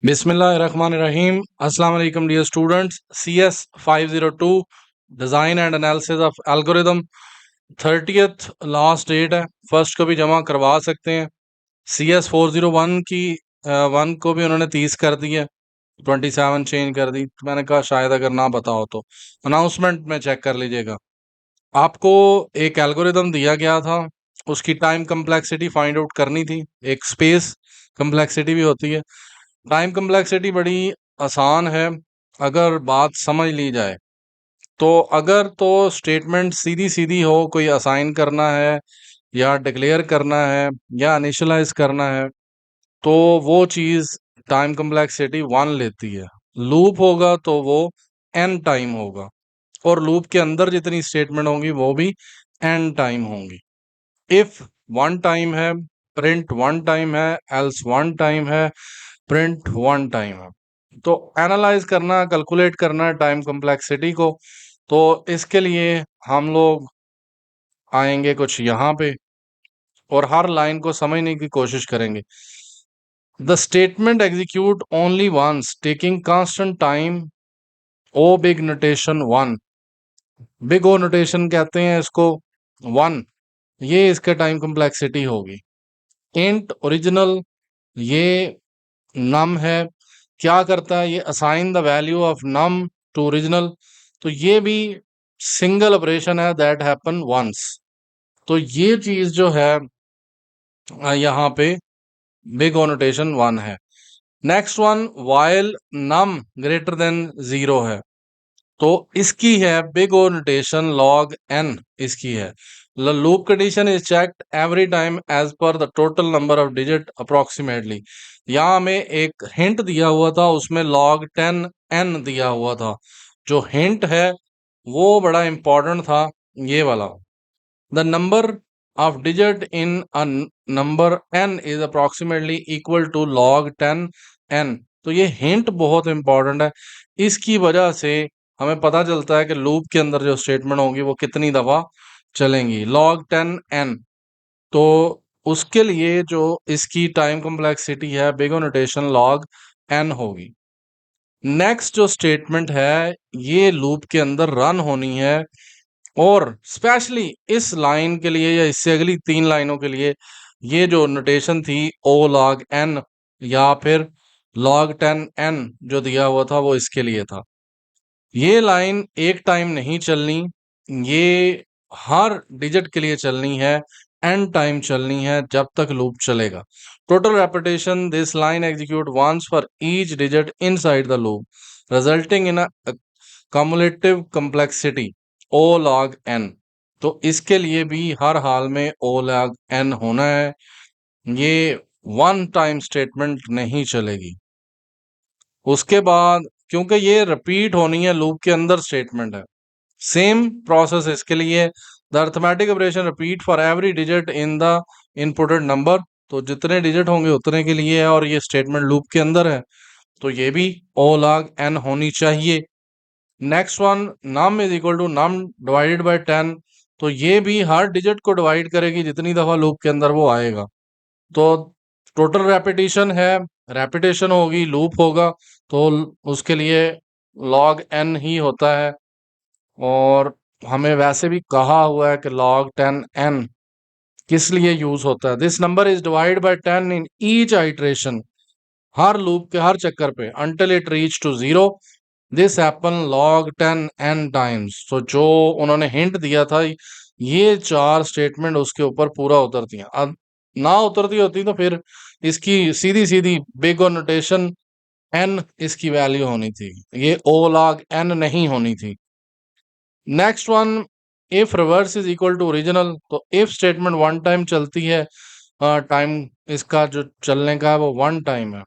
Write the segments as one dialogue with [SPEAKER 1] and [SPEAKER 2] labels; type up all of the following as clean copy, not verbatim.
[SPEAKER 1] बिस्मिल्लाहिर्रहमानिर्रहीम। अस्सलाम वालेकुम dear students. CS 502 design and analysis of algorithm 30th last date है। फर्स्ट को भी जमा करवा सकते हैं। CS 401 की 1 को भी उन्होंने 30 कर दी है, 27 चेंज कर दी। तो मैंने कहा शायद अगर ना पता हो तो अनाउंसमेंट में चेक कर लीजिएगा। आपको एक एल्गोरिदम दिया गया था, उसकी टाइम कम्प्लेक्सिटी फाइंड आउट करनी थी। एक स्पेस कम्प्लेक्सिटी भी होती है। टाइम कम्प्लेक्सिटी बड़ी आसान है अगर बात समझ ली जाए तो। अगर तो स्टेटमेंट सीधी सीधी हो, कोई असाइन करना है या डिक्लेयर करना है या इनिशियलाइज करना है, तो वो चीज़ टाइम कम्प्लेक्सिटी 1 लेती है। लूप होगा तो वो n टाइम होगा, और लूप के अंदर जितनी स्टेटमेंट होंगी वो भी n टाइम होंगी। इफ 1 टाइम है, प्रिंट 1 टाइम है, एल्स 1 टाइम है, प्रिंट 1 टाइम है। तो एनालाइज करना, कैलकुलेट करना है टाइम कम्प्लेक्सिटी को। तो इसके लिए हम लोग आएंगे कुछ यहाँ पे और हर लाइन को समझने की कोशिश करेंगे। The statement execute only once taking constant time. O big notation 1, big O notation कहते हैं इसको 1, ये इसका टाइम कम्प्लेक्सिटी होगी। इंट ओरिजिनल, ये नम है। क्या करता है ये? Assign the value of num to original. तो ये भी सिंगल ऑपरेशन है दैट हैपन वंस। तो ये चीज जो है यहाँ पे बिग ओनोटेशन 1 है। Next one, while num greater than 0 है, तो इसकी है big O notation log n। इसकी है loop condition is checked every time as per the total number of digit approximately. यहाँ हमें एक हिंट दिया हुआ था, उसमें log 10 n दिया हुआ था। जो हिंट है वो बड़ा इंपॉर्टेंट था, ये वाला। The number of digit in a number n is approximately equal to log 10 n। तो ये हिंट बहुत इंपॉर्टेंट है। इसकी वजह से हमें पता चलता है कि लूप के अंदर जो स्टेटमेंट होगी वो कितनी दफा चलेंगी। log 10 n, तो उसके लिए जो इसकी टाइम कम्प्लेक्सिटी है बिग नोटेशन log n होगी। नेक्स्ट जो स्टेटमेंट है ये लूप के अंदर रन होनी है, और स्पेशली इस लाइन के लिए या इससे अगली 3 लाइनों के लिए ये जो नोटेशन थी o log n या फिर log 10 n जो दिया हुआ था वो इसके लिए था। ये लाइन एक टाइम नहीं चलनी, ये हर डिजिट के लिए चलनी है, n टाइम चलनी है जब तक लूप चलेगा। Total repetition this line execute once for each digit inside the loop resulting in a cumulative complexity o log n। तो इसके लिए भी हर हाल में o log n होना है, ये 1 टाइम स्टेटमेंट नहीं चलेगी। उसके बाद क्योंकि ये रिपीट होनी है, लूप के अंदर स्टेटमेंट है, सेम प्रोसेस इसके लिए। The arithmetic operation repeat for every digit in the inputted number. तो जितने डिजिट होंगे उतने के लिए है, और ये स्टेटमेंट लूप के अंदर है, तो ये भी o log n होनी चाहिए। Next one, num is equal to num divided by 10। तो ये भी हर डिजिट को डिवाइड करेगी जितनी दफा लूप के अंदर वो आएगा। तो टोटल रेपिटेशन है, रेपिटेशन होगी, लूप होगा, तो उसके लिए log n ही होता है। और हमें वैसे भी कहा हुआ है कि log 10 n किस लिए यूज होता है। This number is divide by 10 in each iteration, her loop के हर चक्कर पे, until it reach to 0। This happen log 10 n times. तो जो उन्होंने हिंट दिया था, ये 4 स्टेटमेंट उसके ऊपर पूरा उतरती हैं। अब ना उतरती होती तो फिर इसकी सीधी सीधी बिग और नोटेशन n इसकी वैल्यू होनी थी, ये o log n नहीं होनी थी। Next one, if reverse is equal to original. तो इफ स्टेटमेंट 1 टाइम चलती है, टाइम इसका जो चलने का है वो 1 टाइम है।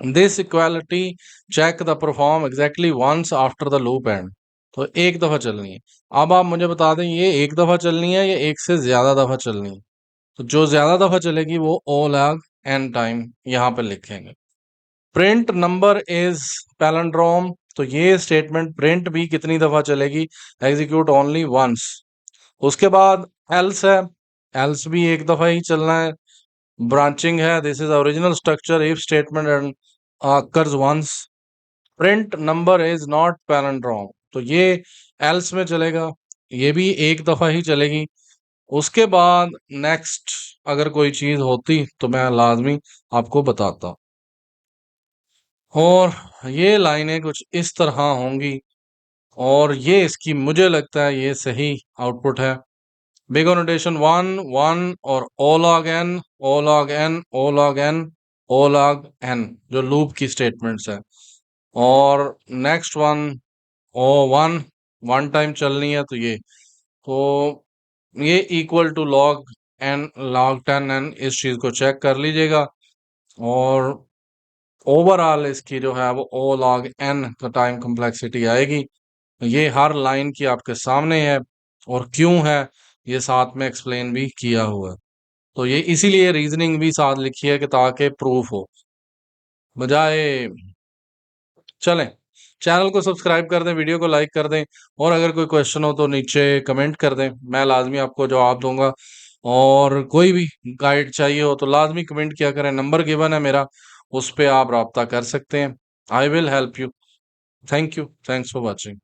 [SPEAKER 1] This equality check the perform exactly once after the loop end. तो एक दफा चलनी है। अब आप मुझे बता दें ये एक दफा चलनी है या एक से ज्यादा दफा चलनी है। तो जो ज्यादा दफा चलेगी वो o log n टाइम यहाँ पे लिखेंगे। Print number is palindrome. तो ये स्टेटमेंट प्रिंट भी कितनी दफा चलेगी? Execute only once. उसके बाद एल्स है, एल्स भी एक दफा ही चलना है। ब्रांचिंग है, this is original structure if statement and occurs once, print number is not palindrome, तो ये एल्स में चलेगा, ये भी एक दफा ही चलेगी। उसके बाद नेक्स्ट अगर कोई चीज होती तो मैं लाजमी आपको बताता। और ये लाइनें कुछ इस तरह होंगी, और ये इसकी मुझे लगता है ये सही आउटपुट है। बिग नोटेशन 1 1 और O log N O log N O log N O log N, जो लूप की स्टेटमेंट्स है। और next one O one, one time चलनी है, तो ये equal to log N log 10 N, इस चीज को चेक कर लीजिएगा। और ओवरऑल इसकी जो है वो ओ लॉग एन का टाइम कम्प्लेक्सिटी आएगी। ये हर लाइन की आपके सामने है, और क्यों है ये साथ में एक्सप्लेन भी किया हुआ है। तो ये इसीलिए रीजनिंग भी साथ लिखी है कि ताकि प्रूफ हो बजाय। चलें, चैनल को सब्सक्राइब कर दें, वीडियो को लाइक कर दें, और अगर कोई क्वेश्चन हो तो नीचे कमेंट कर दें, मैं लाजमी आपको जवाब दूंगा। और कोई भी गाइड चाहिए हो तो लाजमी कमेंट किया करें, नंबर गिवन है मेरा, उस पे आप रब्ता कर सकते हैं। I will help you. Thank you, thanks for watching.